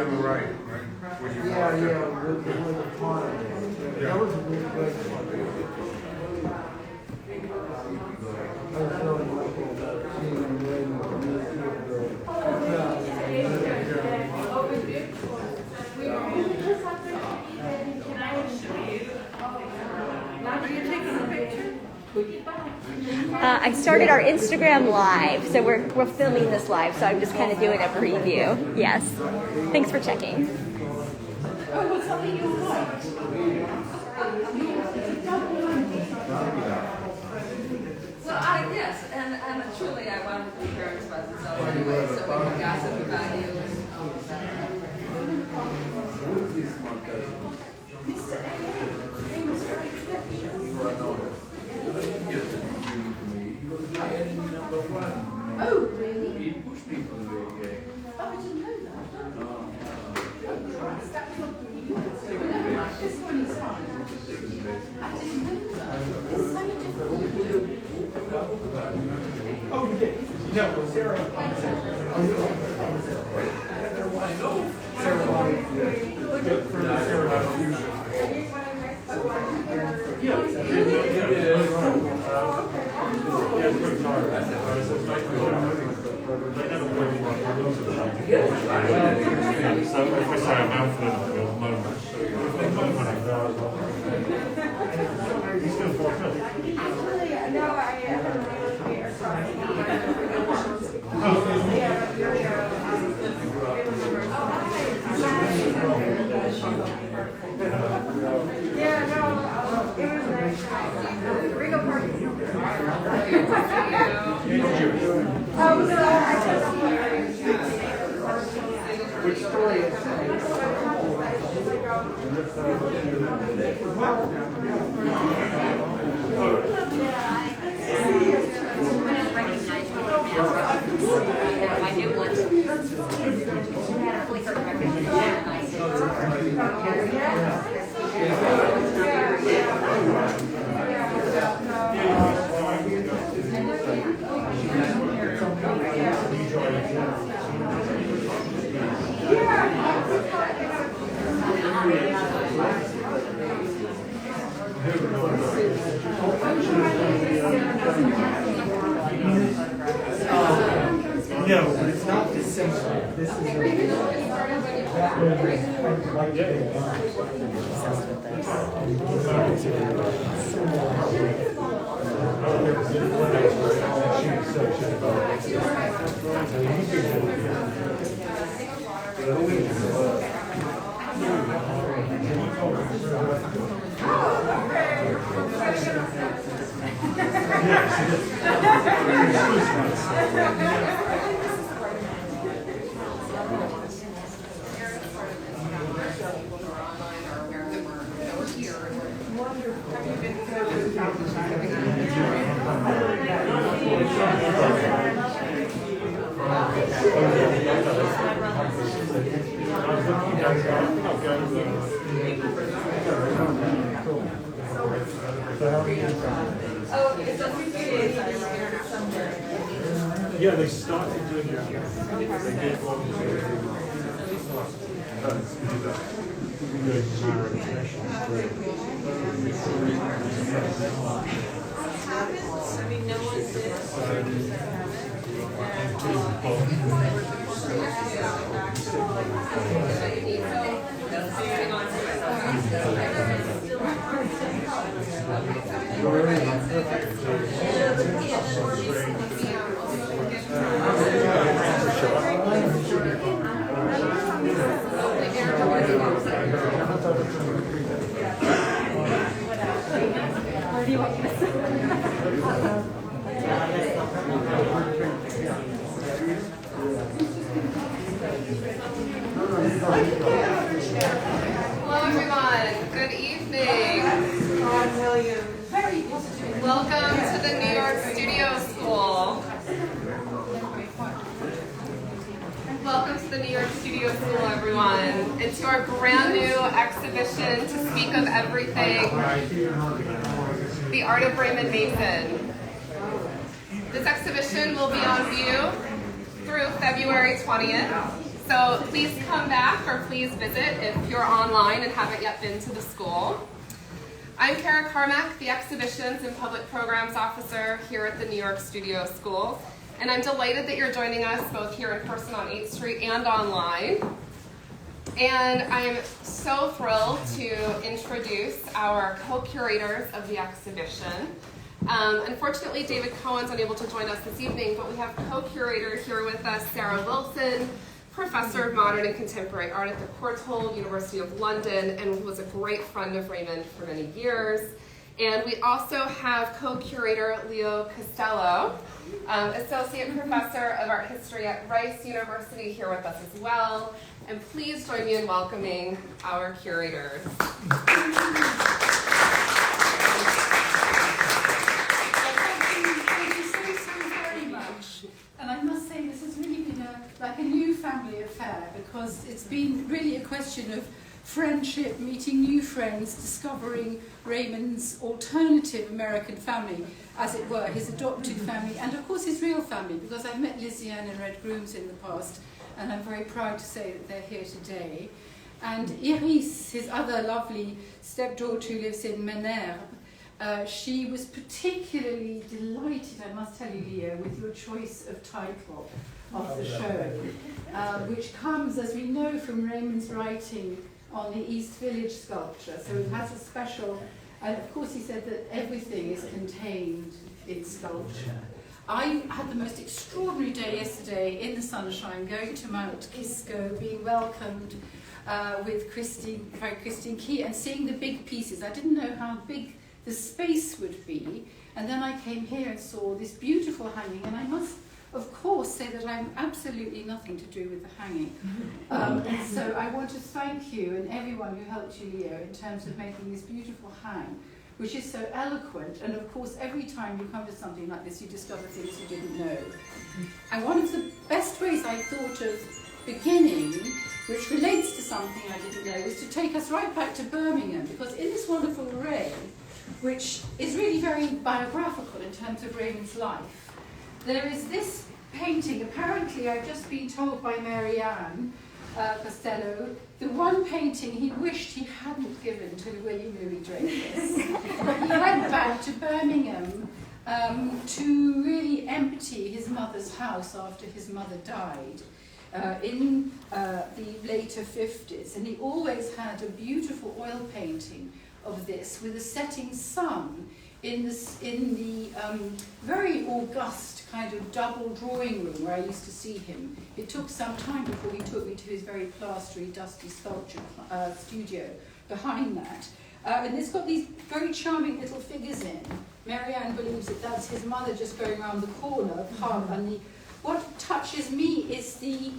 on the right, right? When you Yeah, walk yeah, up. with the pond. That was a really good one. I was really looking about seeing Raymond from this I started our Instagram live, so we're filming this live, so I'm just kind of doing a preview. Yes. Thanks for checking. Yes, and truly I wanted to be very expressive so anyway, so we can gossip about you. Oh, really? He pushed people away. Oh, I didn't know that. This one is fine. I didn't know that. It's so different. Oh, you did? No, Sarah. Which story is that? No, but it's not December. This is Yeah, they started doing it. They did one. Where do you want me to sit? Hello everyone, good evening. Welcome to the New York Studio School. Welcome to the New York Studio School, everyone. It's our brand new exhibition to speak of everything, the art of Raymond Mason. This exhibition will be on view through February 20th, So please come back or please visit if you're online and haven't yet been to the school. I'm Kara Carmack, the Exhibitions and Public Programs Officer here at the New York Studio School, and I'm delighted that you're joining us both here in person on 8th Street and online. And I'm so thrilled to introduce our co-curators of the exhibition. Unfortunately, David Cohen's unable to join us this evening, but we have co-curator here with us, Sarah Wilson, Professor of Modern and Contemporary Art at the Courtauld, University of London, and who was a great friend of Raymond for many years. And we also have co-curator Leo Costello, Associate Professor of Art History at Rice University, here with us as well. And please join me in welcoming our curators. Thank you so very much. And I must say this has really been like a new family affair, because it's been really a question of friendship, meeting new friends, discovering Raymond's alternative American family, as it were, his adopted family, and of course his real family, because I've met Lizzie Ann and Red Grooms in the past, and I'm very proud to say that they're here today. And Iris, his other lovely stepdaughter who lives in Menerve, she was particularly delighted, I must tell you, Leo, with your choice of title of the show, which comes, as we know, from Raymond's writing on the East Village sculpture. So it has a special, and of course he said that everything is contained in sculpture. I had the most extraordinary day yesterday in the sunshine, going to Mount Kisco, being welcomed with Christine Key, and seeing the big pieces. I didn't know how big the space would be, and then I came here and saw this beautiful hanging, and I must, of course, say that I'm absolutely nothing to do with the hanging. And so I want to thank you and everyone who helped you, Leo, in terms of making this beautiful hang, which is so eloquent, and of course every time you come to something like this you discover things you didn't know. And one of the best ways I thought of beginning, which relates to something I didn't know, was to take us right back to Birmingham, because in this wonderful array, which is really very biographical in terms of Raymond's life, there is this painting. Apparently I've just been told by Marianne Costello, the one painting he wished he hadn't given to William Louis-Dreyfus. He went back to Birmingham to really empty his mother's house after his mother died in the later 50s, and he always had a beautiful oil painting of this with a setting sun in the very august kind of double drawing room where I used to see him. It took some time before he took me to his very plastery, dusty sculpture studio behind that. And it's got these very charming little figures in. Marianne believes that that's his mother just going around the corner, and what touches me is the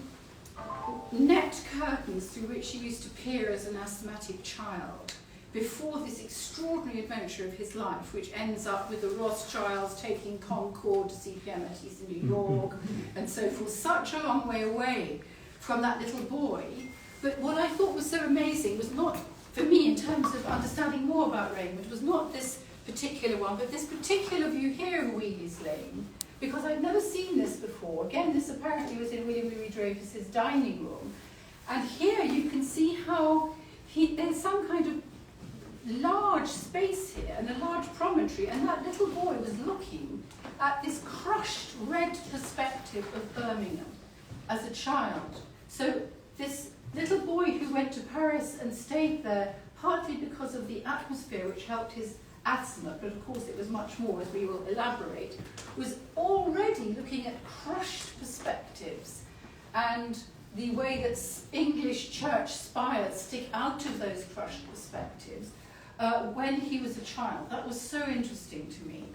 net curtains through which he used to peer as an asthmatic child, before this extraordinary adventure of his life, which ends up with the Rothschilds taking Concorde to see pianists in New York, and so forth, such a long way away from that little boy. But what I thought was so amazing was not, for me, in terms of understanding more about Raymond, was not this particular one, but this particular view here of Wheatley's Lane, because I'd never seen this before. Again, this apparently was in William Louis-Dreyfus's dining room. And here you can see how there's some kind of large space here and a large promontory, and that little boy was looking at this crushed red perspective of Birmingham as a child. So this little boy who went to Paris and stayed there, partly because of the atmosphere which helped his asthma, but of course it was much more, as we will elaborate, was already looking at crushed perspectives and the way that English church spires stick out of those crushed perspectives when he was a child. That was so interesting to me.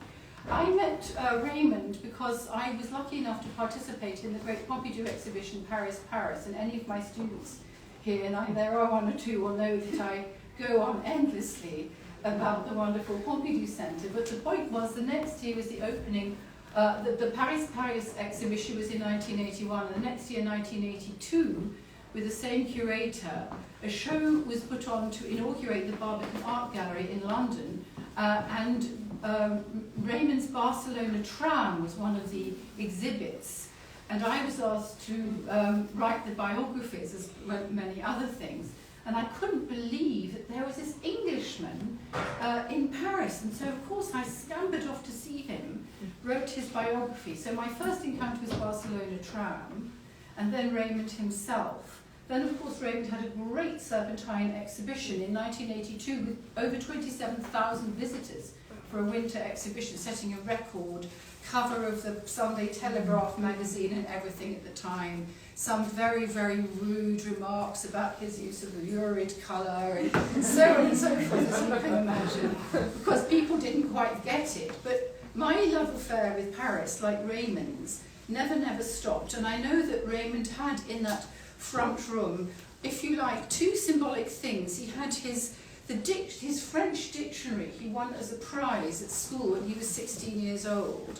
I met Raymond because I was lucky enough to participate in the Great Pompidou exhibition, Paris, Paris, and any of my students here, and there are one or two, will know that I go on endlessly about the wonderful Pompidou Centre. But the point was, the next year was the opening. The Paris exhibition was in 1981, and the next year, 1982, with the same curator, a show was put on to inaugurate the Barbican Art Gallery in London, and Raymond's Barcelona tram was one of the exhibits. and I was asked to write the biographies as well as many other things. And I couldn't believe that there was this Englishman in Paris. And so, of course, I scampered off to see him, wrote his biography. So my first encounter was Barcelona tram, and then Raymond himself. Then, of course, Raymond had a great Serpentine exhibition in 1982 with over 27,000 visitors for a winter exhibition, setting a record, cover of the Sunday Telegraph magazine and everything at the time. Some very, very rude remarks about his use of lurid colour and so on and so forth, as you can imagine, because people didn't quite get it. But my love affair with Paris, like Raymond's, never stopped. And I know that Raymond had in that front room, if you like, two symbolic things. He had his French dictionary he won as a prize at school when he was 16 years old.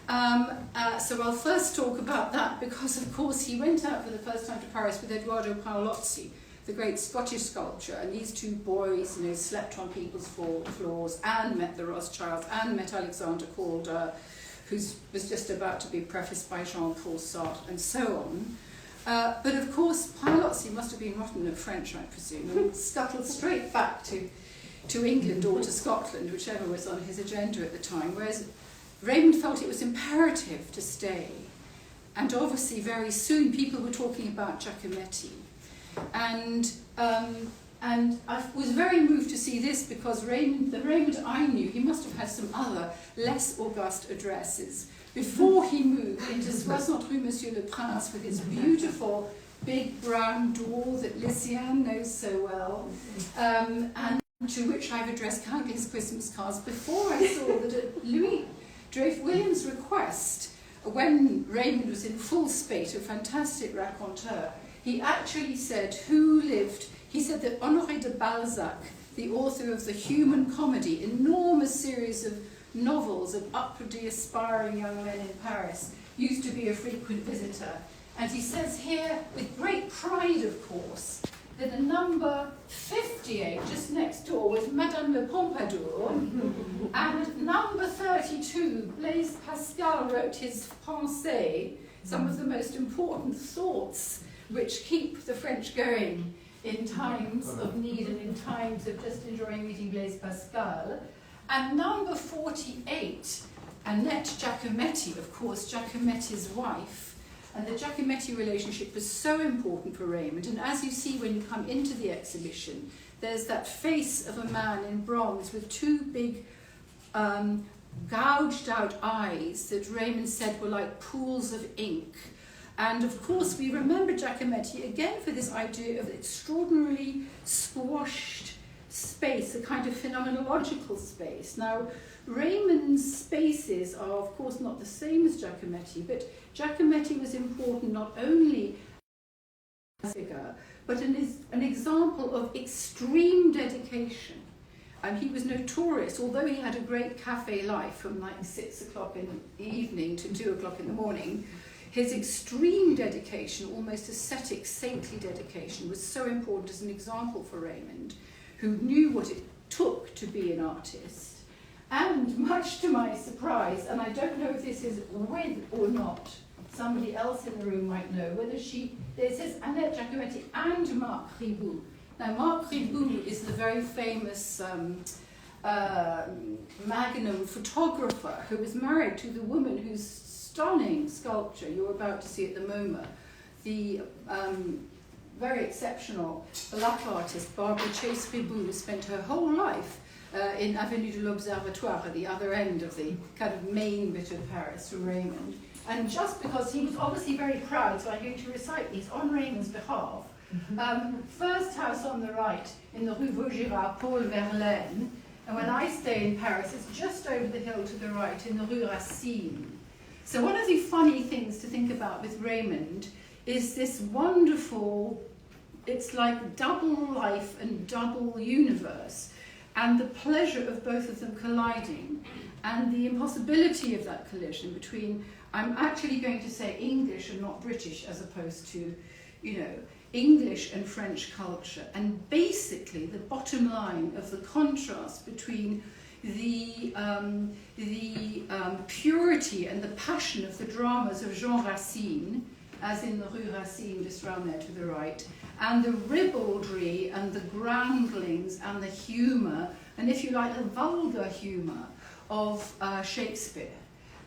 So I'll first talk about that because, of course, he went out for the first time to Paris with Edoardo Paolozzi, the great Scottish sculptor, and these two boys, slept on people's floors and met the Rothschilds and met Alexander Calder, who was just about to be prefaced by Jean-Paul Sartre, and so on. But of course, Paolozzi must have been rotten at French, I presume, and scuttled straight back to England or to Scotland, whichever was on his agenda at the time, whereas Raymond felt it was imperative to stay. And obviously, very soon, people were talking about Giacometti. And I was very moved to see this because the Raymond I knew, he must have had some other less august addresses before he moved into Soixante Rue Monsieur le Prince with its beautiful big brown door that Lysiane knows so well, and to which I've addressed countless Christmas cards before I saw that at William's request, when Raymond was in full spate, a fantastic raconteur, he actually said who lived. He said that Honoré de Balzac, the author of the Human Comedy, enormous series of novels of upwardly aspiring young men in Paris, used to be a frequent visitor. And he says here, with great pride, of course, that a number 58, just next door, was Madame Le Pompadour, and number 32, Blaise Pascal wrote his Pensées, some of the most important thoughts which keep the French going in times of need and in times of just enjoying reading Blaise Pascal. And number 48, Annette Giacometti, of course, Giacometti's wife. And the Giacometti relationship was so important for Raymond. And as you see when you come into the exhibition, there's that face of a man in bronze with two big gouged out eyes that Raymond said were like pools of ink. And of course we remember Giacometti again for this idea of extraordinarily squashed space, a kind of phenomenological space. Now, Raymond's spaces are, of course, not the same as Giacometti, but Giacometti was important not only as a figure, but an example of extreme dedication. And he was notorious, although he had a great cafe life from like 6 o'clock in the evening to 2 o'clock in the morning, his extreme dedication, almost ascetic, saintly dedication, was so important as an example for Raymond, who knew what it took to be an artist. And much to my surprise, and I don't know if this is with or not, somebody else in the room might know, there says Annette Giacometti and Marc Ribot. Now, Marc Ribot is the very famous Magnum photographer who was married to the woman whose stunning sculpture you're about to see at the MoMA, the very exceptional black artist Barbara Chase Ribot, who spent her whole life in Avenue de l'Observatoire at the other end of the kind of main bit of Paris from Raymond. And just because he was obviously very proud, so I'm going to recite these on Raymond's behalf. First house on the right in the Rue Vaugirard, Paul Verlaine. And when I stay in Paris, it's just over the hill to the right in the Rue Racine. So one of the funny things to think about with Raymond is this wonderful, it's like double life and double universe, and the pleasure of both of them colliding, and the impossibility of that collision between, I'm actually going to say English and not British, as opposed to, English and French culture, and basically the bottom line of the contrast between the purity and the passion of the dramas of Jean Racine, as in the Rue Racine, just round there to the right, and the ribaldry and the groundlings and the humour, and if you like, the vulgar humour of Shakespeare.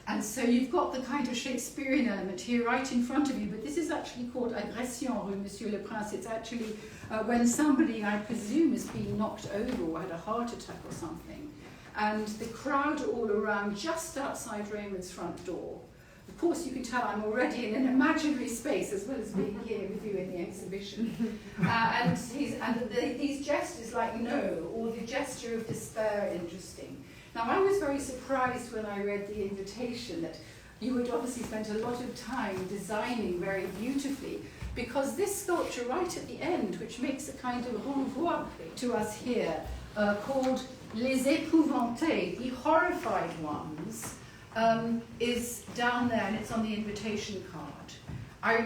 And so you've got the kind of Shakespearean element here right in front of you, but this is actually called Agression Rue Monsieur le Prince. It's actually when somebody, I presume, has been knocked over or had a heart attack or something, and the crowd are all around just outside Raymond's front door. Of course, you can tell I'm already in an imaginary space as well as being here with you in the exhibition. And these gestures like no, or the gesture of despair, interesting. Now, I was very surprised when I read the invitation that you had obviously spent a lot of time designing very beautifully, because this sculpture right at the end, which makes a kind of renvoi to us here, called Les Épouvantés, the horrified ones, is down there, and it's on the invitation card. I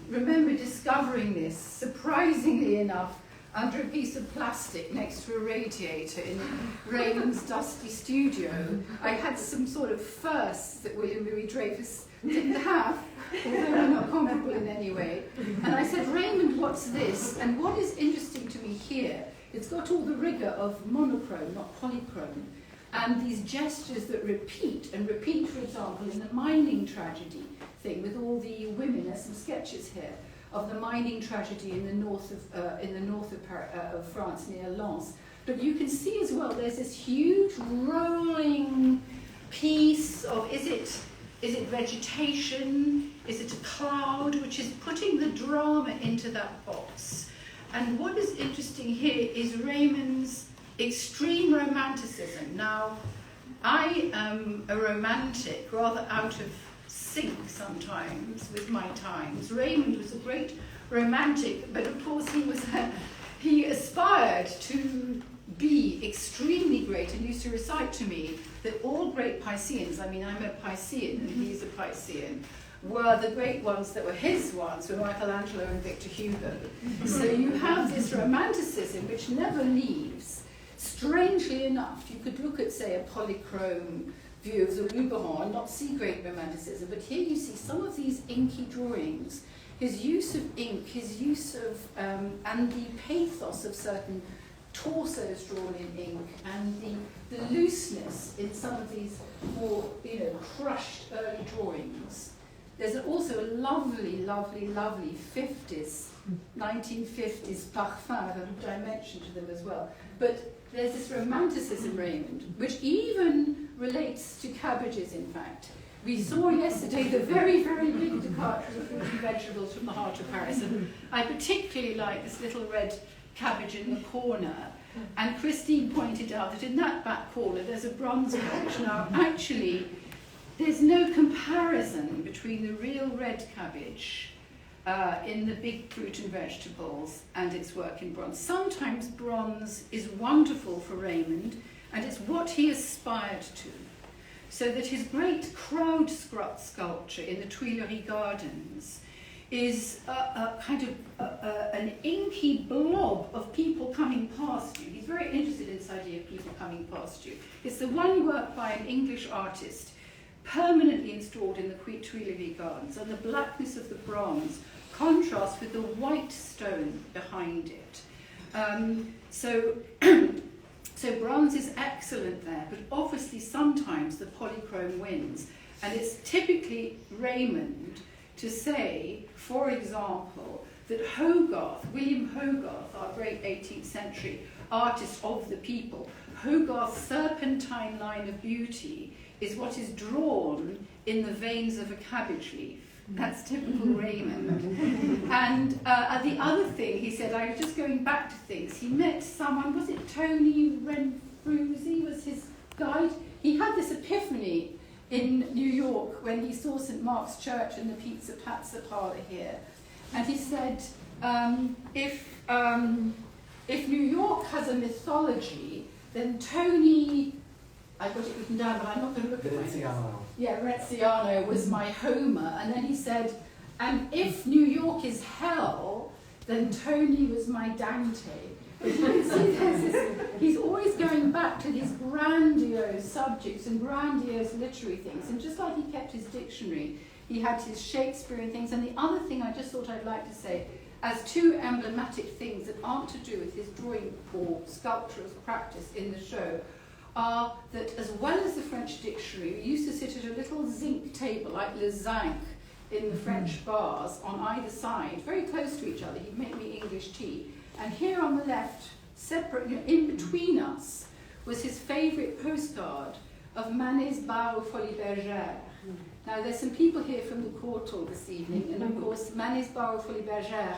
remember discovering this, surprisingly enough, under a piece of plastic next to a radiator in Raymond's dusty studio. I had some sort of firsts that William Louis-Dreyfus didn't have, although they're not comparable in any way. And I said, Raymond, what's this? And what is interesting to me here, it's got all the rigour of monochrome, not polychrome, and these gestures that repeat, for example, in the mining tragedy thing with all the women. There's some sketches here of the mining tragedy in the north of France near Lens. But you can see as well there's this huge rolling piece of, is it vegetation? Is it a cloud? Which is putting the drama into that box. And what is interesting here is Raymond's extreme romanticism. Now, I am a romantic, rather out of sync sometimes with my times. Raymond was a great romantic, but of course he aspired to be extremely great, and used to recite to me that all great Pisceans, I mean, I'm a Piscean and he's a Piscean, were the great ones that were his ones, were Michelangelo and Victor Hugo. So you have this romanticism which never leaves. Strangely enough, you could look at, say, a polychrome view of the Luberon and not see great romanticism, but here you see some of these inky drawings, his use of ink, his use of, and the pathos of certain torsos drawn in ink, and the looseness in some of these more, crushed early drawings. There's also a lovely, lovely, lovely 1950s parfum, which I mentioned to them as well. But there's this romanticism, Raymond, which even relates to cabbages, in fact. We saw yesterday the very, very big departure of fruit and vegetables from the heart of Paris, and I particularly like this little red cabbage in the corner. And Christine pointed out that in that back corner there's a bronze cabbage. Now, actually, there's no comparison between the real red cabbage in the big fruit and vegetables and its work in bronze. Sometimes bronze is wonderful for Raymond, and it's what he aspired to. So that his great crowd sculpture in the Tuileries Gardens is a kind of an inky blob of people coming past you. He's very interested in this idea of people coming past you. It's the one work by an English artist permanently installed in the Tuileries Gardens, and the blackness of the bronze contrasts with the white stone behind it. So bronze is excellent there, but obviously sometimes the polychrome wins, and it's typically Raymond to say, for example, that Hogarth, William Hogarth, our great 18th century artist of the people, Hogarth's serpentine line of beauty is what is drawn in the veins of a cabbage leaf. That's typical Raymond. And the other thing he said, I was just going back to things, he met someone, was it Tony Renfruzzi was his guide? He had this epiphany in New York when he saw St. Mark's Church and the Pizza Pazza parlor here. And he said, if New York has a mythology, then Tony, I got it written down, but I'm not going to look at it. Yeah, Reziano was my Homer. And then he said, and if New York is hell, then Tony was my Dante. But you can see he's always going back to these grandiose subjects and grandiose literary things. And just like he kept his dictionary, he had his Shakespearean things. And the other thing I just thought I'd like to say, as two emblematic things that aren't to do with his drawing or sculptural practice in the show, are that as well as the French dictionary, we used to sit at a little zinc table like le zinc in the French bars on either side, very close to each other. He'd make me English tea. And here on the left, separate, in between us, was his favourite postcard of Manet's Bar aux Folies Bergères. Now, there's some people here from the Courtauld this evening, and of course, Manet's Bar aux Folies Bergères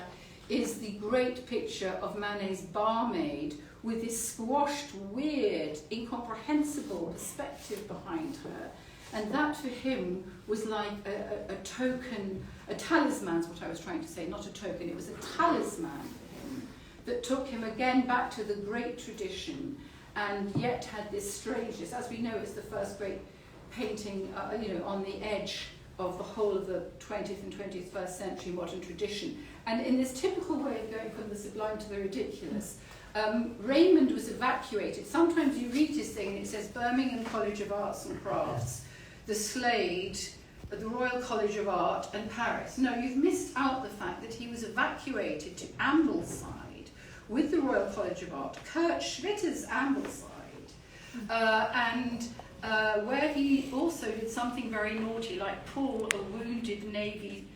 is the great picture of Manet's barmaid with this squashed, weird, incomprehensible perspective behind her. And that for him was like a token, a talisman is what I was trying to say, not a token, it was a talisman for him that took him again back to the great tradition and yet had this strangeness. As we know, it's the first great painting on the edge of the whole of the 20th and 21st century modern tradition. And in this typical way of going from the sublime to the ridiculous, Raymond was evacuated. Sometimes you read this thing and it says Birmingham College of Arts and Crafts, the Slade, the Royal College of Art, and Paris. No, you've missed out the fact that he was evacuated to Ambleside with the Royal College of Art, Kurt Schwitter's Ambleside, where he also did something very naughty, like pull a wounded Navy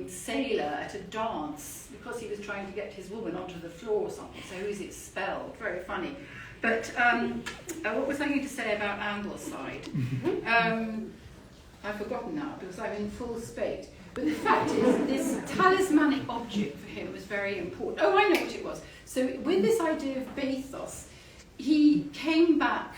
sailor at a dance because he was trying to get his woman onto the floor or something, so he was expelled. Very funny. But what was I going to say about Ambleside? I've forgotten now because I'm in full spate. But the fact is, this talismanic object for him was very important. Oh, I know what it was. So with this idea of bathos, he came back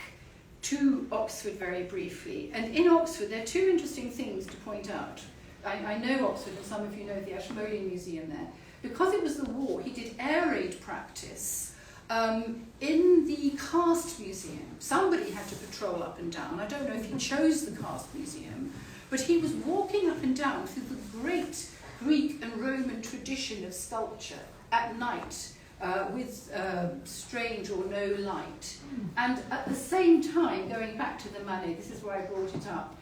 to Oxford very briefly. And in Oxford, there are two interesting things to point out. I know Oxford, and some of you know the Ashmolean Museum there. Because it was the war, he did air raid practice in the Cast Museum. Somebody had to patrol up and down. I don't know if he chose the Cast Museum, but he was walking up and down through the great Greek and Roman tradition of sculpture at night with strange or no light. And at the same time, going back to the Manet, this is why I brought it up,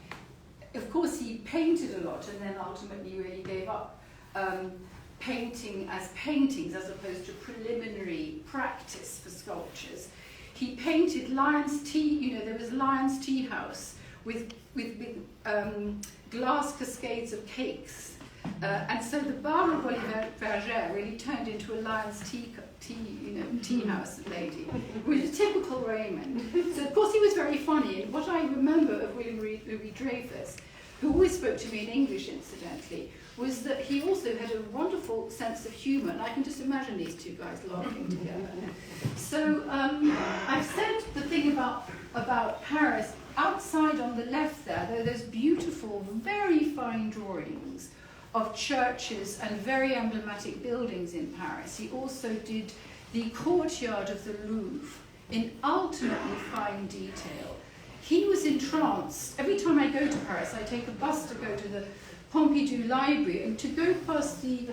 of course he painted a lot and then ultimately really gave up painting as paintings as opposed to preliminary practice for sculptures. He painted Lyon's Tea, there was Lyon's Tea House with glass cascades of cakes. And so the Bar aux Folies Bergères really turned into a Lyon's tea house lady, which is typical Raymond. So of course he was very funny, and what I remember of William Louis-Dreyfus, who always spoke to me in English incidentally, was that he also had a wonderful sense of humour, and I can just imagine these two guys laughing together. So I've said the thing about Paris. Outside on the left there are those beautiful, very fine drawings of churches and very emblematic buildings in Paris. He also did the courtyard of the Louvre in ultimately fine detail. He was entranced. Every time I go to Paris, I take a bus to go to the Pompidou Library and to go past the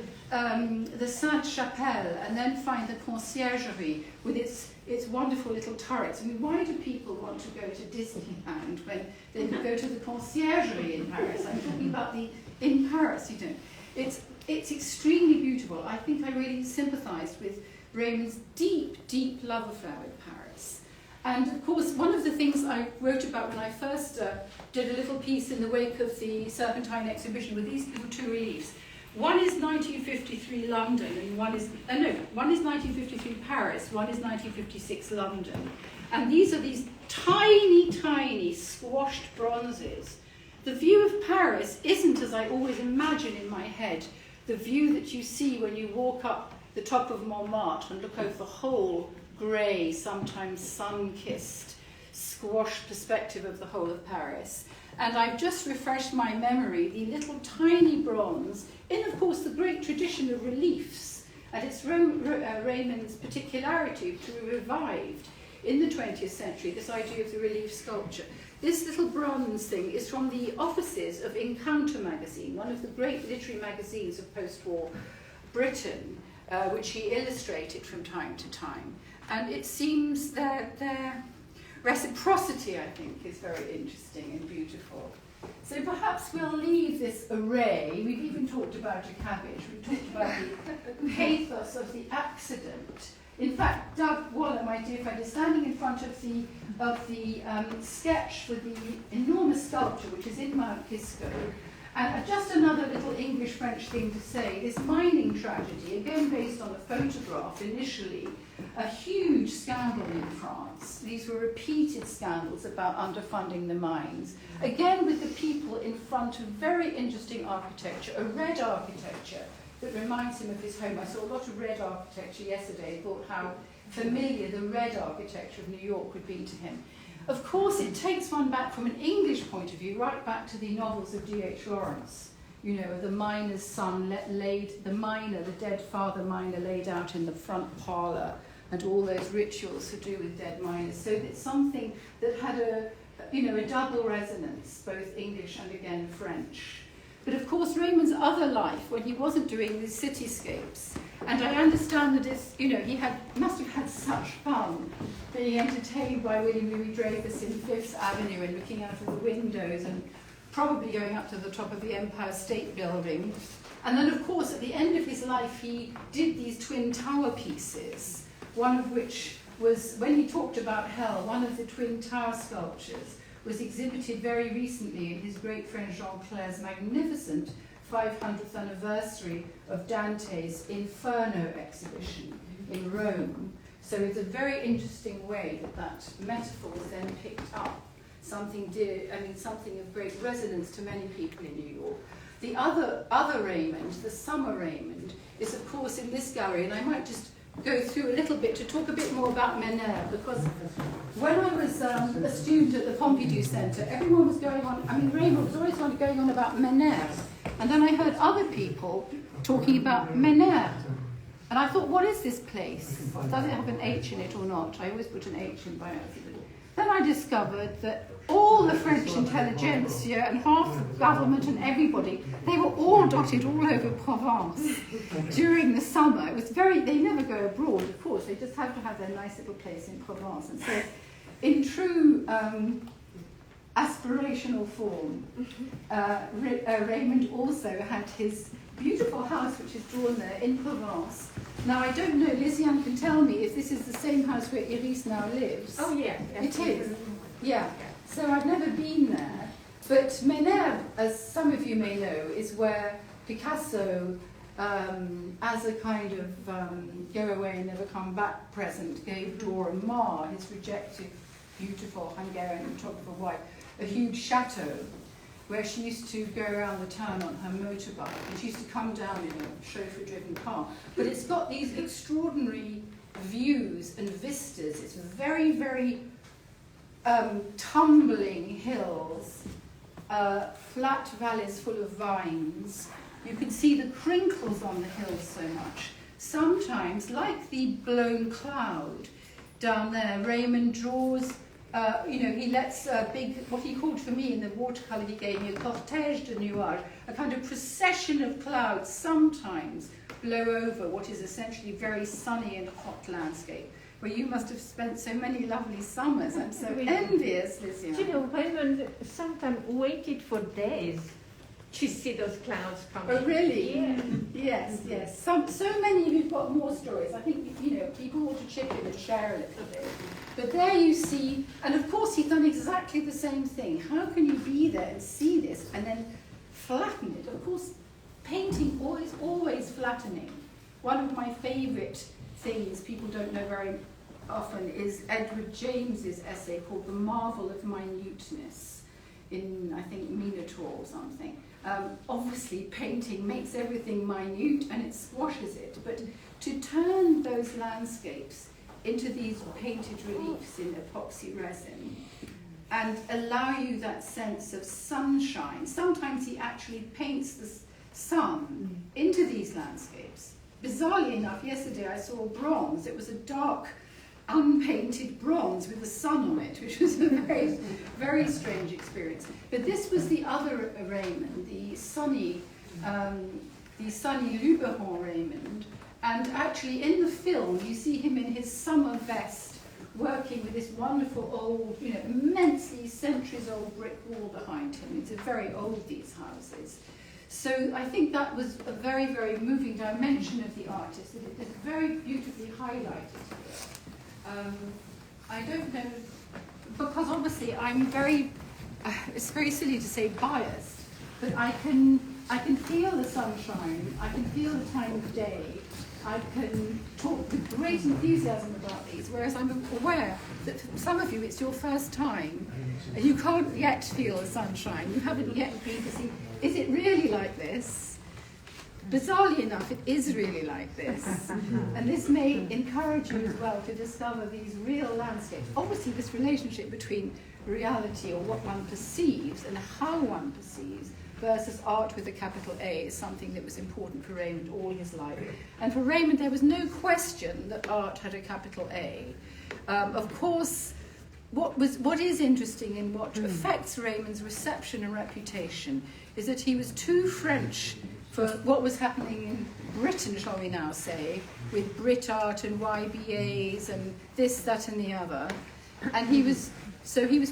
Sainte-Chapelle and then find the Conciergerie with its wonderful little turrets. I mean, why do people want to go to Disneyland when they can go to the Conciergerie in Paris? I'm talking about in Paris, It's extremely beautiful. I think I really sympathised with Raymond's deep, deep love affair with Paris. And of course, one of the things I wrote about when I first did a little piece in the wake of the Serpentine exhibition with these little two reliefs. One is 1953 London, and one is 1953 Paris, one is 1956 London. And these are these tiny, tiny squashed bronzes. The view of Paris isn't, as I always imagine in my head, the view that you see when you walk up the top of Montmartre and look over the whole grey, sometimes sun-kissed, squashed perspective of the whole of Paris. And I've just refreshed my memory, the little tiny bronze, in of course the great tradition of reliefs, and it's Raymond's particularity to revived in the 20th century, this idea of the relief sculpture. This little bronze thing is from the offices of Encounter magazine, one of the great literary magazines of post-war Britain. which he illustrated from time to time. And it seems that their reciprocity, I think, is very interesting and beautiful. So perhaps we'll leave this array. We've even talked about a cabbage. We've talked about the pathos of the accident. In fact, Doug Waller, my dear friend, is standing in front of the sketch for the enormous sculpture which is in Mount Kisco. And just another little English-French thing to say, this mining tragedy, again based on a photograph initially, a huge scandal in France. These were repeated scandals about underfunding the mines. Again with the people in front of very interesting architecture, a red architecture that reminds him of his home. I saw a lot of red architecture yesterday, thought how familiar the red architecture of New York would be to him. Of course, it takes one back from an English point of view, right back to the novels of D.H. Lawrence. You know, the miner's son the dead father miner laid out in the front parlour, and all those rituals to do with dead miners. So it's something that had a double resonance, both English and again French. But of course, Raymond's other life, when he wasn't doing these cityscapes, and I understand that he must have had such fun being entertained by William Louis-Dreyfus in Fifth Avenue and looking out of the windows and probably going up to the top of the Empire State Building. And then, of course, at the end of his life, he did these twin tower pieces, one of which was, when he talked about hell, one of the twin tower sculptures was exhibited very recently in his great friend Jean Clair's magnificent 500th anniversary of Dante's Inferno exhibition in Rome. So it's a very interesting way that metaphor was then picked up. Something of great resonance to many people in New York. The other Raymond, the summer Raymond, is of course in this gallery, and I might just go through a little bit to talk a bit more about Menère, because when I was a student at the Pompidou Centre, everyone was going on, Raymond was always going on about Menère, and then I heard other people talking about Menère, and I thought, what is this place? Does it have an H in it or not? I always put an H in by accident. Then I discovered that all the French intelligentsia and half the government and everybody, they were all dotted all over Provence during the summer. It was they never go abroad, of course, they just have to have their nice little place in Provence. And so, in true aspirational form, Raymond also had his beautiful house, which is drawn there in Provence. Now, I don't know, Lysiane can tell me if this is the same house where Iris now lives. Oh, yeah. It is? Yeah. So I've never been there. But Menère, as some of you may know, is where Picasso, as a kind of go away and never come back present, gave Dora Maar, his rejected, beautiful Hungarian photographer wife, a huge chateau where she used to go around the town on her motorbike, and she used to come down in a chauffeur-driven car. But it's got these extraordinary views and vistas. It's very, very tumbling hills, flat valleys full of vines. You can see the crinkles on the hills so much. Sometimes, like the blown cloud down there, Raymond draws he lets a big, what he called for me in the watercolour he gave me, a cortège de nuages, a kind of procession of clouds sometimes blow over what is essentially very sunny and hot landscape, where you must have spent so many lovely summers. I'm so envious, Lysiane. You know, Raymond sometimes waited for days to see those clouds coming. Oh, really? Yeah. Yes, yes. So many of you've got more stories. I think, people ought to chip in and share a little bit. But there you see, and of course he's done exactly the same thing. How can you be there and see this and then flatten it? Of course, painting is always flattening. One of my favourite things people don't know very often is Edward James's essay called The Marvel of Minuteness in, I think, Minotaur or something. Obviously, painting makes everything minute and it squashes it, but to turn those landscapes into these painted reliefs in epoxy resin and allow you that sense of sunshine. Sometimes he actually paints the sun into these landscapes. Bizarrely enough, yesterday I saw bronze. It was a dark, unpainted bronze with the sun on it, which was a very, very strange experience. But this was the other Raymond, the sunny Luberon Raymond. And actually in the film, you see him in his summer vest, working with this wonderful old, immensely centuries-old brick wall behind him. It's very old, these houses. So I think that was a very, very moving dimension of the artist, that it is very beautifully highlighted here. I don't know, because obviously I'm very, it's very silly to say biased, but I can feel the sunshine, I can feel the time of day, I can talk with great enthusiasm about these, whereas I'm aware that for some of you it's your first time and you can't yet feel the sunshine, you haven't yet been to see, is it really like this? Bizarrely enough, it is really like this. And this may encourage you as well to discover these real landscapes. Obviously this relationship between reality or what one perceives and how one perceives versus art with a capital A is something that was important for Raymond all his life. And for Raymond, there was no question that art had a capital A. Of course, what is interesting and what affects Raymond's reception and reputation is that he was too French for what was happening in Britain, shall we now say, with Brit art and YBAs and this, that, and the other. And he was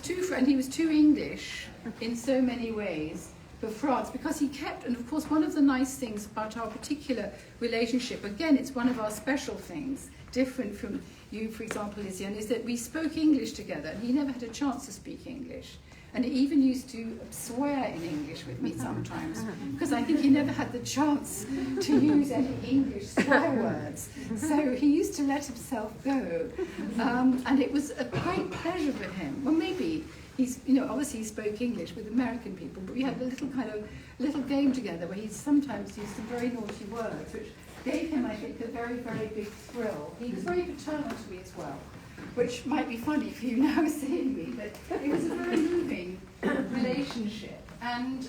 too English in so many ways for France, because he kept, and of course one of the nice things about our particular relationship, again it's one of our special things, different from you, for example, Lysiane, is that we spoke English together, and he never had a chance to speak English. And he even used to swear in English with me sometimes, because I think he never had the chance to use any English swear words. So he used to let himself go. And it was a great pleasure for him. Well, maybe he's, obviously he spoke English with American people, but we had a little game together where he sometimes used some very naughty words, which gave him, I think, a very, very big thrill. He was very paternal to me as well, which might be funny for you now seeing me, but it was a very moving relationship. And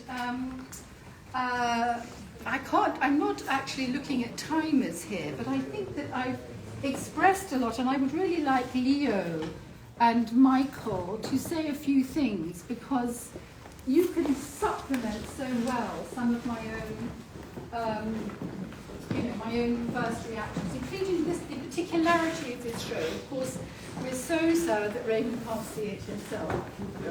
I'm not actually looking at timers here, but I think that I've expressed a lot, and I would really like Leo and Michael to say a few things, because you can supplement so well some of my own my own first reactions, including the particularity of this show. Of course, we're so sad that Raymond can't see it himself,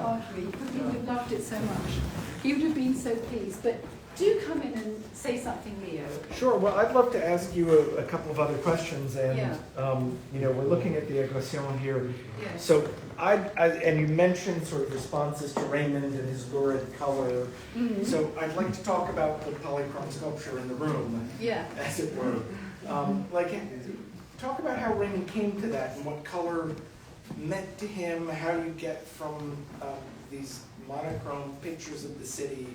aren't we? Because he would have loved it so much. He would have been so pleased. But do come in and say something, Leo. Sure. Well, I'd love to ask you a couple of other questions, and we're looking at the Agression here. Yeah. So and you mentioned sort of responses to Raymond and his lurid color. Mm-hmm. So I'd like to talk about the polychrome sculpture in the room, as it were. Talk about how Raymond came to that and what color meant to him. How you get from these monochrome pictures of the city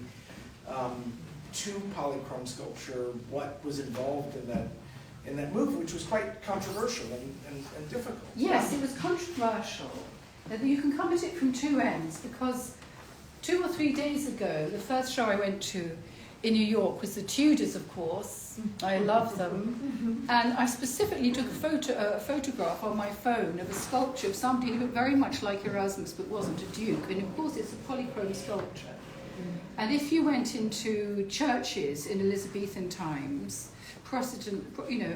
to polychrome sculpture, what was involved in that move, which was quite controversial and difficult. Yes, it was controversial. You can come at it from two ends, because 2 or 3 days ago, the first show I went to in New York was the Tudors, of course. I love them. And I specifically took a photograph on my phone of a sculpture of somebody who looked very much like Erasmus but wasn't a duke. And of course it's a polychrome sculpture. And if you went into churches in Elizabethan times, Protestant,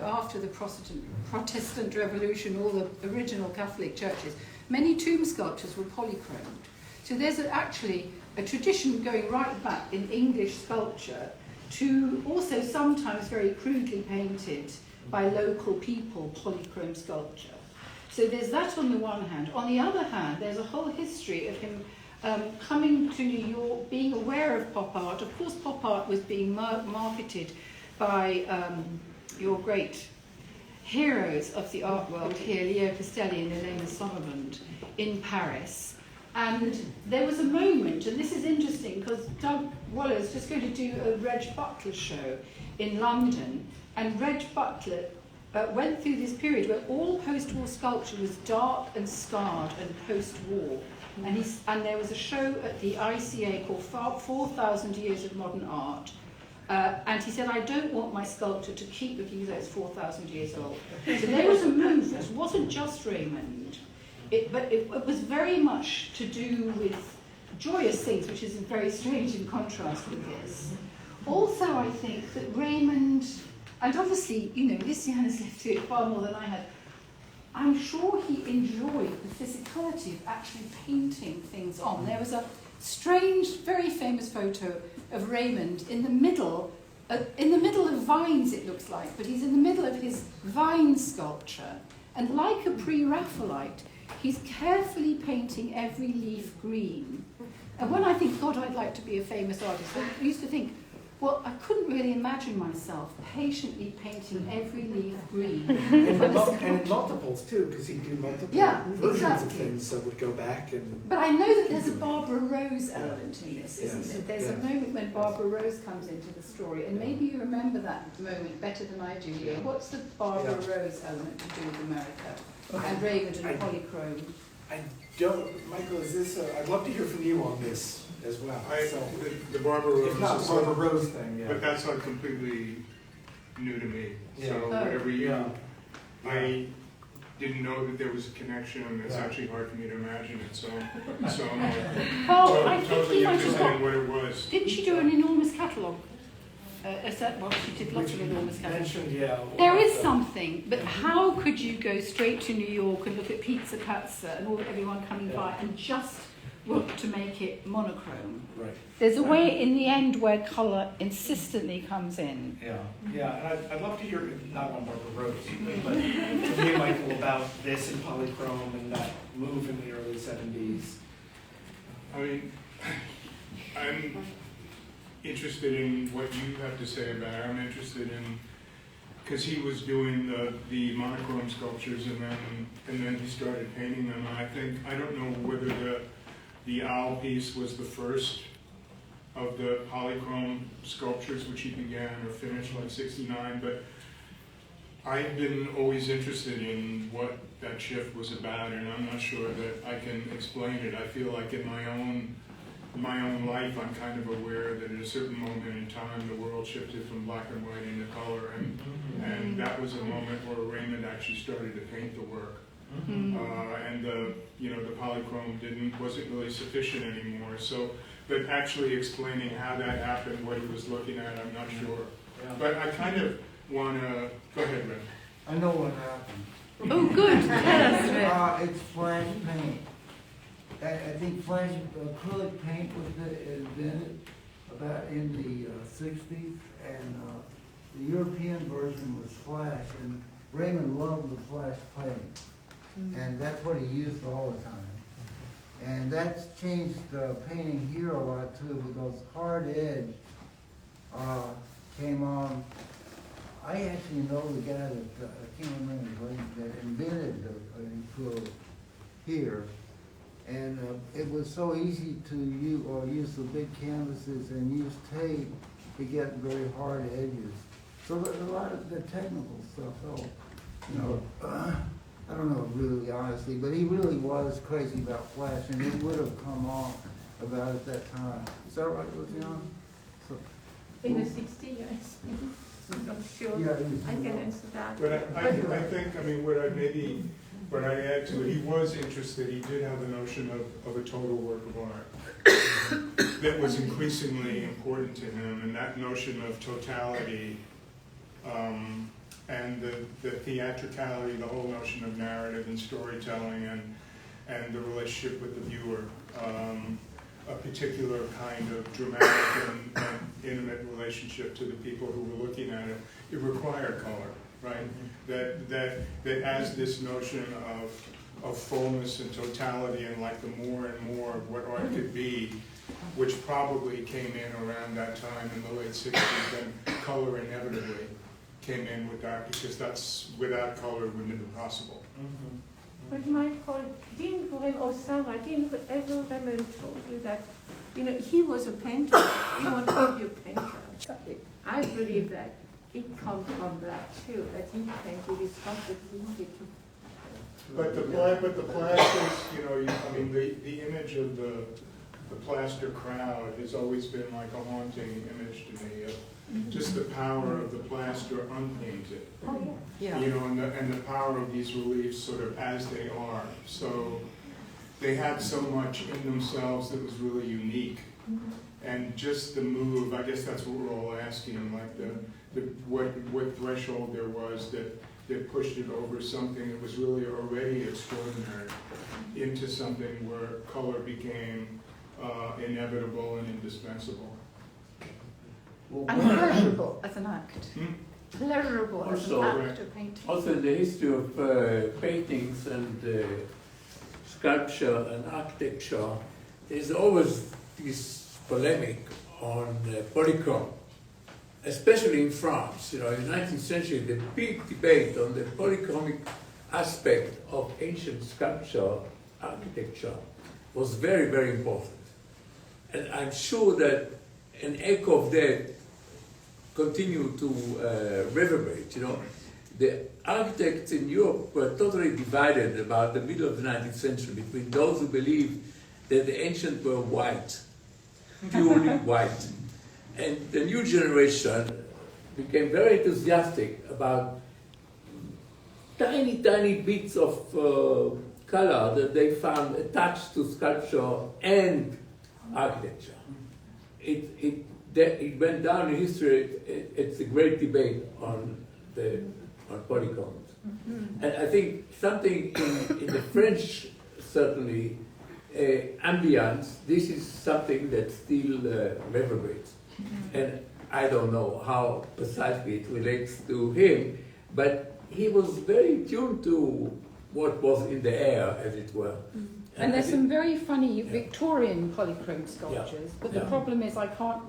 after the Protestant Revolution, all the original Catholic churches, many tomb sculptures were polychromed. So there's actually a tradition going right back in English sculpture to also sometimes very crudely painted by local people polychrome sculpture. So there's that on the one hand. On the other hand, there's a whole history of him coming to New York, being aware of pop art. Of course, pop art was being marketed by your great heroes of the art world here, Leo Costello and Elena Solomon, in Paris. And there was a moment, and this is interesting because Doug Waller's just going to do a Reg Butler show in London, and Reg Butler went through this period where all post-war sculpture was dark and scarred and post-war. And there was a show at the ICA called 4,000 Years of Modern Art. And he said, I don't want my sculpture to keep looking as though it's 4,000 years old. So there was a movement. It wasn't just Raymond, but it was very much to do with joyous things, which is very strange in contrast with this. Also, I think that Raymond And obviously, you know, Lucian has lived through it far more than I had. I'm sure he enjoyed the physicality of actually painting things on. There was a strange, very famous photo of Raymond in the middle of vines, it looks like, but he's in the middle of his vine sculpture. And like a pre-Raphaelite, he's carefully painting every leaf green. And when I think, God, I'd like to be a famous artist, I used to think, well, I couldn't really imagine myself patiently painting every leaf green. And in multiples too, because he'd do multiple versions of things, so would go back and... But I know that there's a Barbara Rose element to this, isn't it? There's a moment when Barbara Rose comes into the story, and maybe you remember that moment better than I do, Leo. What's the Barbara Rose element to do with America? And Raymond and polychrome? I don't, Michael, is this, I'd love to hear from you on this as well. The Barbara Rose. If not Barbara Rose thing, yeah. But that's not completely new to me. Yeah. So whatever you, Yeah. I didn't know that there was a connection, and it's actually hard for me to imagine it. So I'm Well, I think totally he might have interested in got... what it was. Didn't she do an enormous catalogue? Well, she did lots of enormous catalogues. Yeah. There is something, but how could you go straight to New York and look at Pizza Pazza and everyone coming by and just want to make it monochrome? Right. There's a way in the end where colour insistently comes in. Yeah, and I'd love to hear, not on Barbara Rose, but from you, Michael, about this in polychrome and that move in the early 70s. I mean, I'm interested in what you have to say about it. I'm interested in, because he was doing the monochrome sculptures and then he started painting them. And I don't know whether the owl piece was the first of the polychrome sculptures which he began or finished like 69, but I've been always interested in what that shift was about, and I'm not sure that I can explain it. I feel like in my own life, I'm kind of aware that at a certain moment in time, the world shifted from black and white into color, and that was a moment where Raymond actually started to paint the work. And the polychrome wasn't really sufficient anymore. So, but actually explaining how that happened, what he was looking at, I'm not sure. Yeah. But I kind of want to go ahead, Ren. I know what happened. Oh, good. Tell us, Rick. It's flash paint. I think flash acrylic paint was invented about in the 60s, and the European version was flash, and Raymond loved the flash paint, and that's what he used all the time. And that's changed painting here a lot too, because hard edge came on. I actually know the guy that, I can't remember his name, that invented the acrylic here. And it was so easy to use the big canvases and use tape to get very hard edges. So a lot of the technical stuff, I don't know really honestly, but he really was crazy about flash, and it would have come off about at that time. Is that right, Luciana? So, In the 60 years. I'm not sure Yeah, I can answer that. But I think, I mean, what I add to it, he was interested, he did have the notion of a total work of art that was increasingly important to him, and that notion of totality and the theatricality, the whole notion of narrative and storytelling and the relationship with the viewer, a particular kind of dramatic and intimate relationship to the people who were looking at it. It required color, right? That as this notion of fullness and totality and like the more and more of what art could be, which probably came in around that time in the late 60s, and color inevitably came in with that, because that's, without color, wouldn't have been possible. But Michael, didn't Osama, didn't ever Raymond told you that, he was a painter, he wanted to be a painter. I believe that it comes from that too, that he painted is something easy to. But the plasters, I mean, the image of the plaster crowd has always been like a haunting image to me of just the power of the plaster unpainted. Yeah. And the power of these reliefs sort of as they are. So they had so much in themselves that was really unique. And just the move, I guess that's what we're all asking, like what threshold there was that pushed it over something that was really already extraordinary into something where color became inevitable and indispensable. And pleasurable as an act. Pleasurable as an Also, act of painting. Also, in the history of paintings and sculpture and architecture, there's always this polemic on polychrome, especially in France. You know, in the 19th century, the big debate on the polychromic aspect of ancient sculpture architecture was very, very important. And I'm sure that an echo of that continue to reverberate. You know, the architects in Europe were totally divided about the middle of the 19th century between those who believed that the ancients were white, purely white, and the new generation became very enthusiastic about tiny, tiny bits of color that they found attached to sculpture and architecture. It went down in history. It's a great debate on polychromes. And I think something in the French, certainly, ambience, this is something that still reverberates. And I don't know how precisely it relates to him, but he was very tuned to what was in the air, as it were. And there's some very funny Victorian polychrome sculptures, but the problem is I can't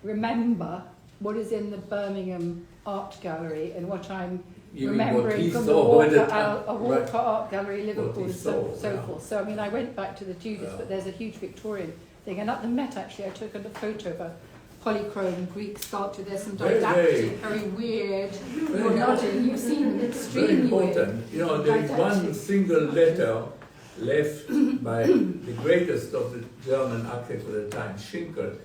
remember what is in the Birmingham Art Gallery and what I'm remembering from the Walker Art Gallery, Liverpool, and so forth. So I mean, I went back to the Tudors, but there's a huge Victorian thing. And at the Met, actually, I took a photo of a polychrome Greek sculpture. There's some didactic, very weird. You're nodding. You've seen them extremely very important. weird. You know, there is one single letter left by the greatest of the German architects of the time, Schinkel,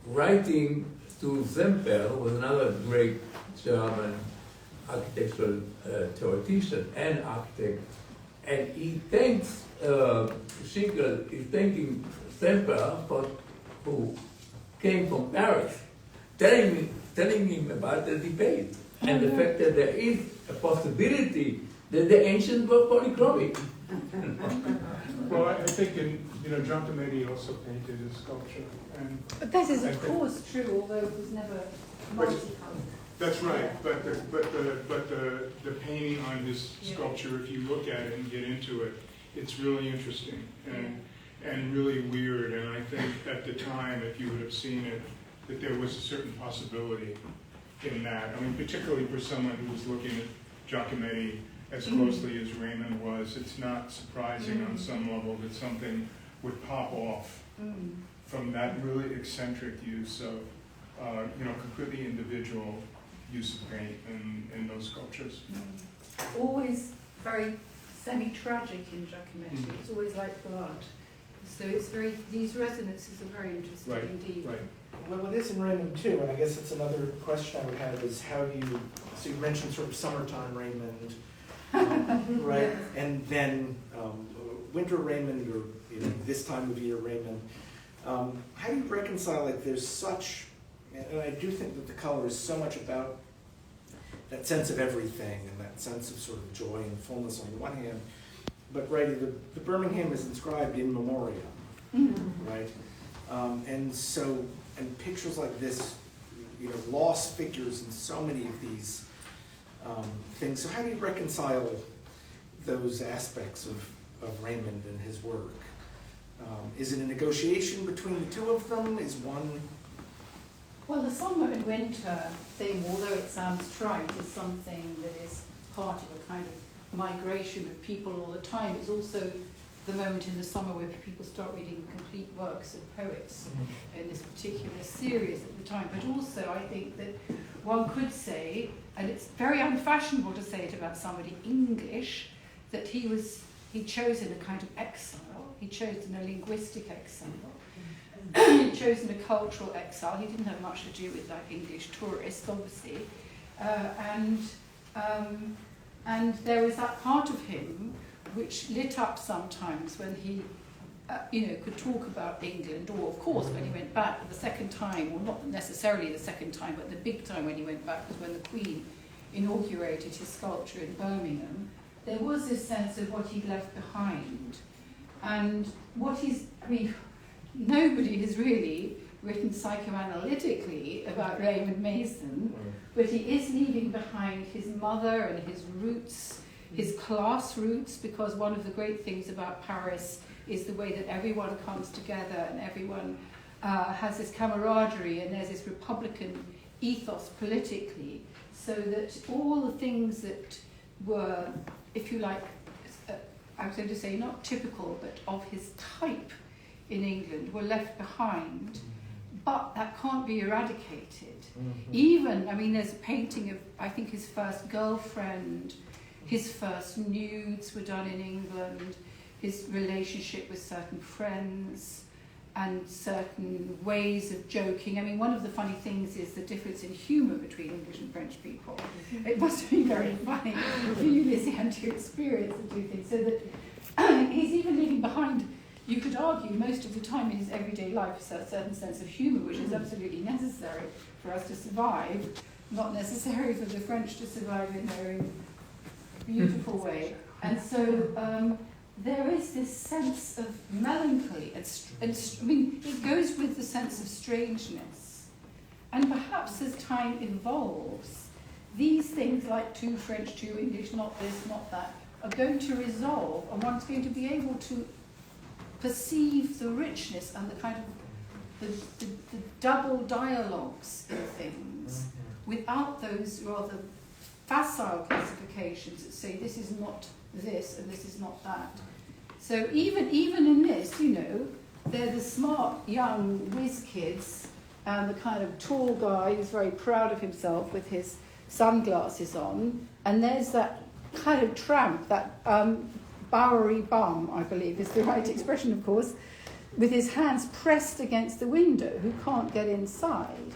writing to Semper, who was another great German architectural theoretician and architect, and he thanks Schinkel is thanking Semper, who came from Paris, telling him about the debate and the fact that there is a possibility that the ancients were polychromic. Well, I think Giacometti also painted a sculpture, But this is, of course, true, although it was never multicolored. that's right. But the painting on his sculpture, if you look at it and get into it, it's really interesting and really weird. And I think at the time, if you would have seen it, that there was a certain possibility in that. I mean, particularly for someone who was looking at Giacometti as closely as Raymond was, it's not surprising on some level that something would pop off from that really eccentric use of, completely individual use of paint in those sculptures. Always very semi-tragic in Giacometti. It's always like blood. So it's these resonances are very interesting indeed. Right. Well, it is in Raymond too, and I guess that's another question I would have is so you mentioned sort of summertime Raymond, right? Yes. And then winter Raymond, or this time of year Raymond. How do you reconcile, like, there's such, and I do think that the color is so much about that sense of everything and that sense of sort of joy and fullness on the one hand, but the Birmingham is inscribed in memoriam, right? And pictures like this, lost figures in so many of these things. So how do you reconcile those aspects of Raymond and his work? Is it a negotiation between the two of them? Is one... Well, the summer and winter thing, although it sounds trite, is something that is part of a kind of migration of people all the time. It's also the moment in the summer where people start reading complete works of poets in this particular series at the time. But also, I think that one could say, and it's very unfashionable to say it about somebody English, that he'd chosen a kind of exile. He'd chosen a linguistic exile. He'd chosen a cultural exile. He didn't have much to do with like English tourists, obviously. And there was that part of him which lit up sometimes when he could talk about England, or of course when he went back the second time, or not necessarily the second time, but the big time when he went back was when the Queen inaugurated his sculpture in Birmingham. There was this sense of what he'd left behind. And nobody has really written psychoanalytically about Raymond Mason, but he is leaving behind his mother and his roots, his class roots, because one of the great things about Paris is the way that everyone comes together and everyone has this camaraderie, and there's this Republican ethos politically, so that all the things that were, if you like, I was going to say not typical, but of his type in England were left behind, but that can't be eradicated. Even, there's a painting of, I think, his first girlfriend, his first nudes were done in England, his relationship with certain friends, and certain ways of joking. One of the funny things is the difference in humour between English and French people. It must be very funny for you, Lizanne, to experience and do things. So that he's even leaving behind, you could argue, most of the time in his everyday life, a certain sense of humour, which is absolutely necessary for us to survive, not necessary for the French to survive in their own beautiful way. And so there is this sense of melancholy, and it goes with the sense of strangeness. And perhaps as time evolves, these things like 2 French, 2 English, not this, not that, are going to resolve, and one's going to be able to perceive the richness and the kind of the double dialogues in things without those rather facile classifications that say this is not this and this is not that. So even in this, they're the smart young whiz kids and the kind of tall guy who's very proud of himself with his sunglasses on, and there's that kind of tramp, that Bowery bum, I believe is the right expression, of course, with his hands pressed against the window, who can't get inside.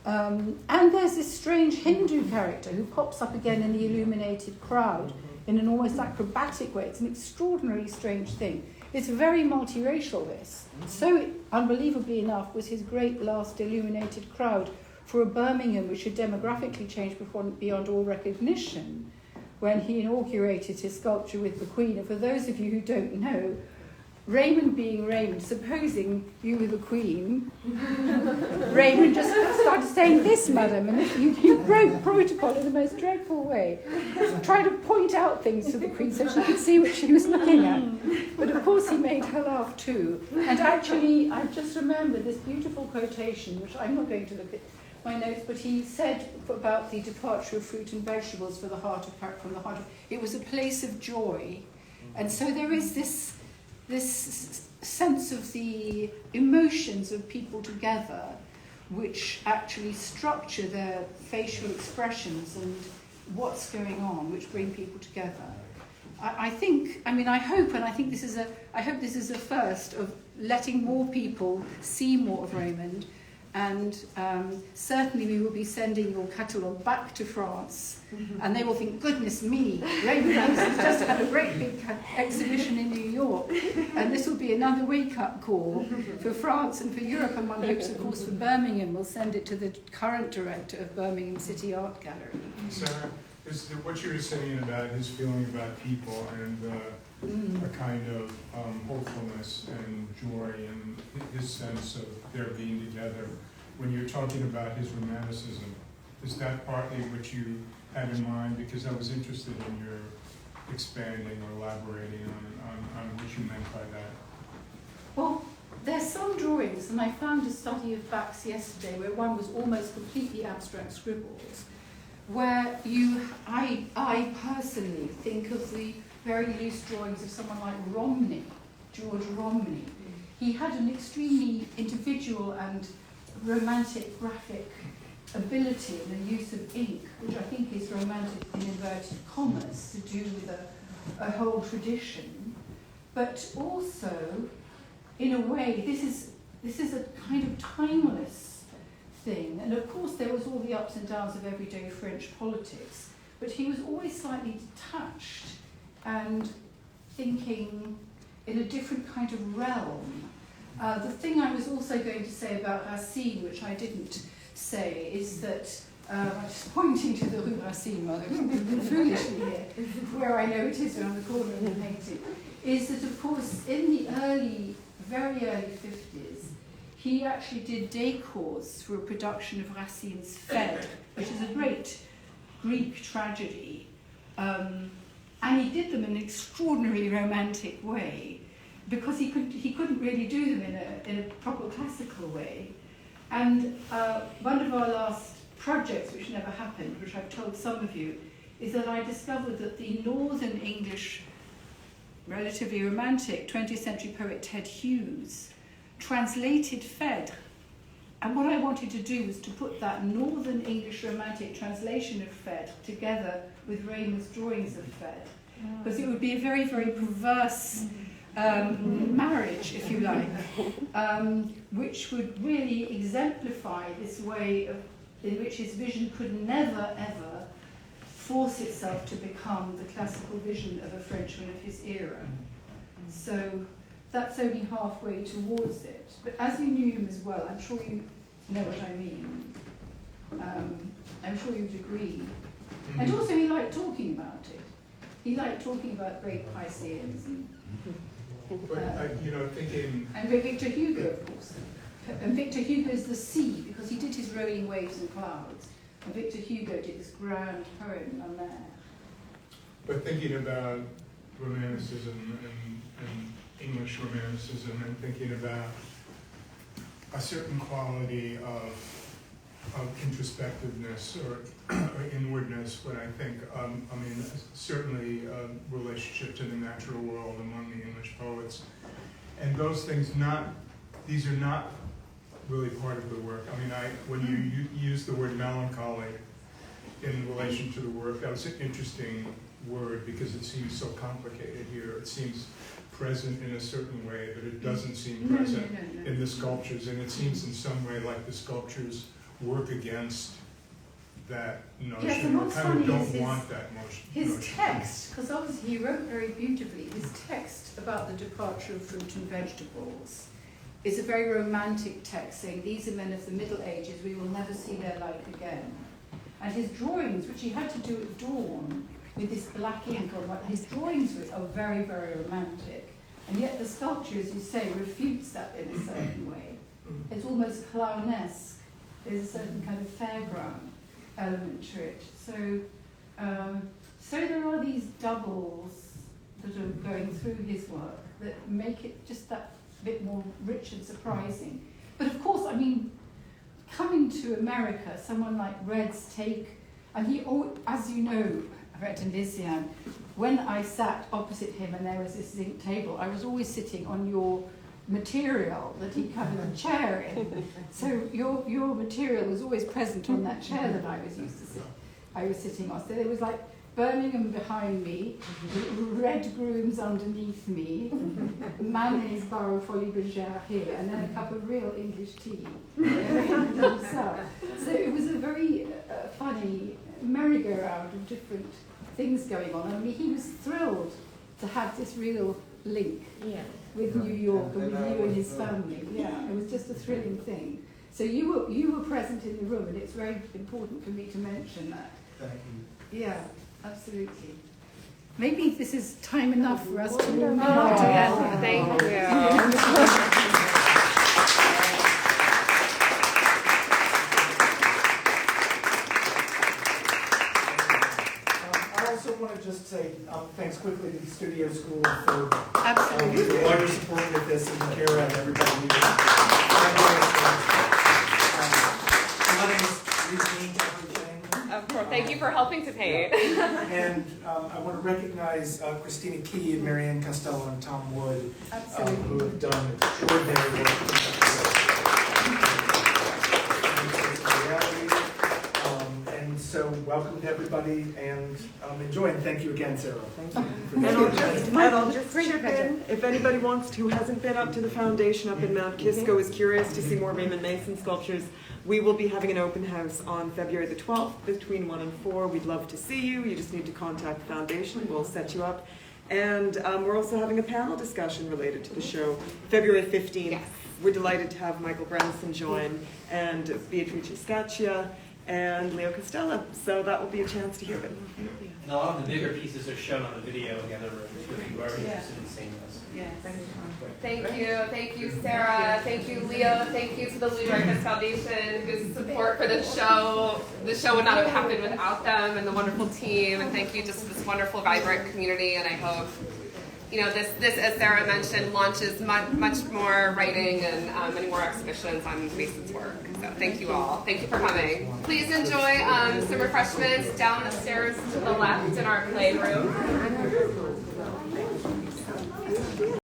And there's this strange Hindu character who pops up again in the illuminated crowd in an almost acrobatic way. It's an extraordinarily strange thing. It's very multiracial, this. So, unbelievably enough, was his great last illuminated crowd for a Birmingham which had demographically changed beyond all recognition when he inaugurated his sculpture with the Queen. And for those of you who don't know, Raymond being Raymond, supposing you were the Queen, Raymond just started saying, "This, madam," and you broke protocol in the most dreadful way, trying to point out things to the Queen so she could see what she was looking at. But of course he made her laugh too. And actually, I just remember this beautiful quotation, which I'm not going to look at my notes, but he said about the departure of fruit and vegetables from the heart of it was a place of joy. And so there is this sense of the emotions of people together which actually structure their facial expressions and what's going on, which bring people together. I hope this is a first of letting more people see more of Raymond. And certainly we will be sending your catalogue back to France, and they will think, goodness me, Raymond has just had a great big exhibition in New York, and this will be another wake-up call for France and for Europe, and one hopes, of course, for Birmingham. We'll send it to the current director of Birmingham City Art Gallery. Sarah, what you were saying about his feeling about people and a kind of hopefulness and joy and his sense of their being together. When you're talking about his romanticism, is that partly what you had in mind? Because I was interested in your expanding or elaborating on what you meant by that. Well, there's some drawings, and I found a study of Bach's yesterday where one was almost completely abstract scribbles, where I personally think of the very loose drawings of someone like Romney, George Romney. He had an extremely individual and romantic graphic ability in the use of ink, which I think is romantic in inverted commas, to do with a whole tradition. But also, in a way, this is a kind of timeless thing. And of course there was all the ups and downs of everyday French politics, but he was always slightly detached and thinking in a different kind of realm. The thing I was also going to say about Racine, which I didn't say, is that I'm just pointing to the Rue Racine, rather foolishly here, where I know it is around the corner of the painting, is that, of course, in the very early 50s, he actually did decors for a production of Racine's Phèdre, which is a great Greek tragedy. And he did them in an extraordinarily romantic way, because he couldn't really do them in a proper classical way. And one of our last projects, which never happened, which I've told some of you, is that I discovered that the Northern English, relatively romantic 20th century poet Ted Hughes translated Phèdre. And what I wanted to do was to put that Northern English romantic translation of Phèdre together with Raymond's drawings of Phèdre, because it would be a very, very perverse marriage, if you like, which would really exemplify this way in which his vision could never, ever force itself to become the classical vision of a Frenchman of his era. So that's only halfway towards it. But as you knew him as well, I'm sure you know what I mean. I'm sure you'd agree. And also he liked talking about it. He liked talking about great Pisceans and thinking... And Victor Hugo, of course. And Victor Hugo is the sea, because he did his rolling waves and clouds. And Victor Hugo did this grand poem, La Mer. But thinking about Romanticism and English Romanticism, and thinking about a certain quality of introspectiveness or inwardness, what I think, certainly a relationship to the natural world among the English poets. And those things these are not really part of the work. When you use the word melancholy in relation to the work, that was an interesting word because it seems so complicated here. It seems present in a certain way, but it doesn't seem present in the sculptures, and it seems in some way like the sculptures work against that notion. Yes, and what's funny don't is want that notion. His text, because obviously he wrote very beautifully, his text about the departure of fruit and vegetables is a very romantic text, saying these are men of the Middle Ages, we will never see their like again. And his drawings, which he had to do at dawn with this black ink on, his drawings are very, very romantic. And yet the sculpture, as you say, refutes that in a certain way. It's almost clownesque. There's a certain kind of fairground element to it. So there are these doubles that are going through his work that make it just that bit more rich and surprising. But of course, coming to America, someone like Red's take, and he, as you know, Red and Lysiane, when I sat opposite him and there was this zinc table, I was always sitting on your material that he covered the chair in. So your material was always present on that chair that I was sitting on. So there was like Birmingham behind me, red grooms underneath me, mayonnaise bar of folie bergère here, and then a cup of real English tea. So it was a very funny merry-go-round of different things going on. He was thrilled to have this real link with New York and with you and his family. Yeah, it was just a thrilling thing. So you were present in the room, and it's very important for me to mention that. Thank you. Yeah, absolutely. Maybe this is time enough for us to move Oh, on. yes, thank you. I also want to just say thanks quickly to the Studio School for Absolutely. the larger support with this, and Kara and everybody. My name is Eugene. Of course, thank you for helping to paint. And I want to recognize Christina Key and Marianne Costello and Tom Wood, who have done extraordinary work. And so welcome to everybody, and enjoy, and thank you again, Sarah. Thank you. And I'll just chip in, if anybody who hasn't been up to the foundation up in Mount Kisco, is curious to see more Raymond Mason sculptures, we will be having an open house on February the 12th between 1 and 4. We'd love to see you. You just need to contact the foundation. We'll set you up. And we're also having a panel discussion related to the show, February 15th. Yes. We're delighted to have Michael Branson join, and Beatrice Scaccia, and Leo Costello. So that will be a chance to hear a bit more from Leo. And a lot of the bigger pieces are shown on the video in the other room, if you are interested in seeing those. Yeah, Thank you, Sarah. Thank you, Leo. Thank you to the Louis-Dreyfus Foundation, whose support for the show. The show would not have happened without them, and the wonderful team. And thank you just to this wonderful, vibrant community. And I hope, you know, this as Sarah mentioned, launches much more writing and many more exhibitions on Mason's work. So thank you all. Thank you for coming. Please enjoy some refreshments down the stairs to the left in our playroom.